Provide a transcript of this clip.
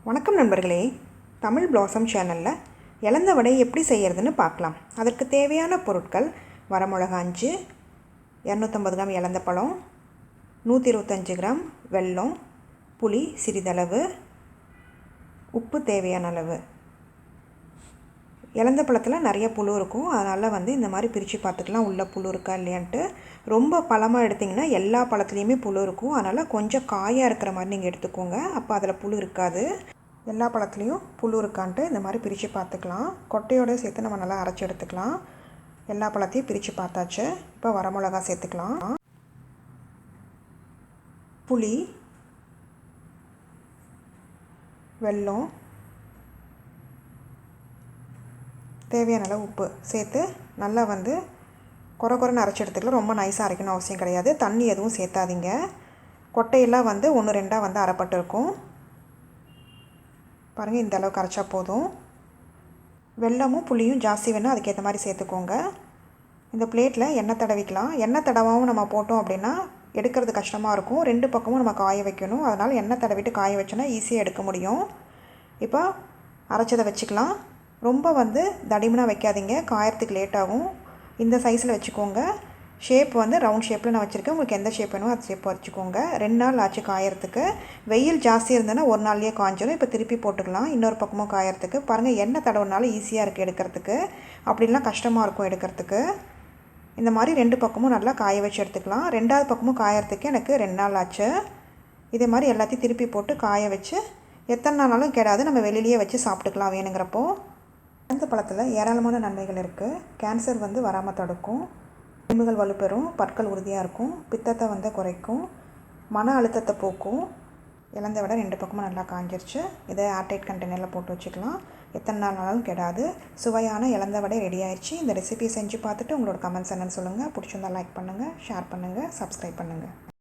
வணக்கம் நண்பர்களே, தமிழ் பிளாசம் சேனலில் இலந்த வடை எப்படி செய்கிறதுன்னு பார்க்கலாம். அதற்கு தேவையான பொருட்கள்: வரமிளகா 5, 250 கிராம் இலந்த பழம், 125 கிராம் வெல்லம், புளி சிறிதளவு, உப்பு தேவையான அளவு. இலந்த பழத்தில் நிறைய புழு இருக்கும், அதனால் இந்த மாதிரி பிரித்து பார்த்துக்கலாம் உள்ளே புழு இருக்கா இல்லையான்ட்டு. ரொம்ப பழமாக எடுத்திங்கன்னா எல்லா பழத்துலேயுமே புழு இருக்கும், அதனால் கொஞ்சம் காயாக இருக்கிற மாதிரி நீங்கள் எடுத்துக்கோங்க. அப்போ அதில் புழு இருக்காது. எல்லா பழத்துலேயும் புழு இருக்கான்ட்டு இந்த மாதிரி பிரித்து பார்த்துக்கலாம். கொட்டையோடு சேர்த்து நம்ம நல்லா அரைச்சி எடுத்துக்கலாம். எல்லா பழத்தையும் பிரித்து பார்த்தாச்சு. இப்போ வரமிளகா சேர்த்துக்கலாம். புளி, வெல்லம், தேவையான அளவு உப்பு சேர்த்து நல்லா குறைன்னு அரைச்சி எடுத்துக்கலாம். ரொம்ப நைஸாக அரைக்கணும் அவசியம் கிடையாது. தண்ணி எதுவும் சேர்த்தாதீங்க. கொட்டையெல்லாம் 1 2 அரைப்பட்டு இருக்கும். பாருங்கள், இந்த அளவுக்கு அரைச்சா போதும். வெல்லமும் புளியும் ஜாஸ்தி வேணும், அதுக்கேற்ற மாதிரி சேர்த்துக்கோங்க. இந்த பிளேட்டில் எண்ணெய் தடவிக்கலாம். எண்ணெய் தடவாவும் நம்ம போட்டோம் அப்படின்னா எடுக்கிறது கஷ்டமாக இருக்கும். 2 பக்கமும் நம்ம காய வைக்கணும். அதனால் எண்ணெய் தடவிட்டு காய வச்சோன்னா ஈஸியாக எடுக்க முடியும். இப்போ அரைச்சதை வச்சுக்கலாம். ரொம்ப தடிமனாக வைக்காதீங்க, காயறதுக்கு லேட் ஆகும். இந்த சைஸில் வச்சுக்கோங்க. ஷேப் ரவுண்ட் ஷேப்பில் நான் வச்சுருக்கேன். உங்களுக்கு எந்த ஷேப் வேணுமோ அது ஷேப் வச்சுக்கோங்க. 2 நாள் ஆச்சு காயறதுக்கு. வெயில் ஜாஸ்தி இருந்ததுன்னா 1 நாள்லேயே காய்ஞ்சிடும். இப்போ திருப்பி போட்டுக்கலாம் இன்னொரு பக்கமும் காயறதுக்கு. பாருங்கள், எண்ணெய் தடவுனால ஈஸியாக இருக்குது எடுக்கிறதுக்கு. அப்படிலாம் கஷ்டமாக இருக்கும் எடுக்கிறதுக்கு. இந்த மாதிரி 2 பக்கமும் நல்லா காய வச்சு எடுத்துக்கலாம். 2வது பக்கமும் காயறதுக்கு எனக்கு 2 நாள் ஆச்சு. இதே மாதிரி எல்லாத்தையும் திருப்பி போட்டு காய வச்சு எத்தனை நாளாலும் கெடாது. நம்ம வெளியிலேயே வச்சு சாப்பிட்டுக்கலாம் வேணுங்கிறப்போ. இலந்த பழத்தில் ஏராளமான நன்மைகள் இருக்குது. கேன்சர் வராமல் தடுக்கும், எலும்புகள் வலுப்பெறும், பற்கள் உறுதியாக இருக்கும், பித்தத்தை குறைக்கும், மன அழுத்தத்தை போக்கும். இலந்த வடை 2 பக்கமும் நல்லா காஞ்சிருச்சு. இதை ஏர்டைட் கண்டெய்னரில் போட்டு வச்சுக்கலாம். எத்தனை நாளாலும் கெடாது. சுவையான இலந்த வடை ரெடி ஆயிடுச்சு. இந்த ரெசிபி செஞ்சு பார்த்துட்டு உங்களோட கமெண்ட்ஸ் என்னன்னு சொல்லுங்கள். பிடிச்சிருந்தா லைக் பண்ணுங்கள், ஷேர் பண்ணுங்கள், சப்ஸ்கிரைப் பண்ணுங்கள்.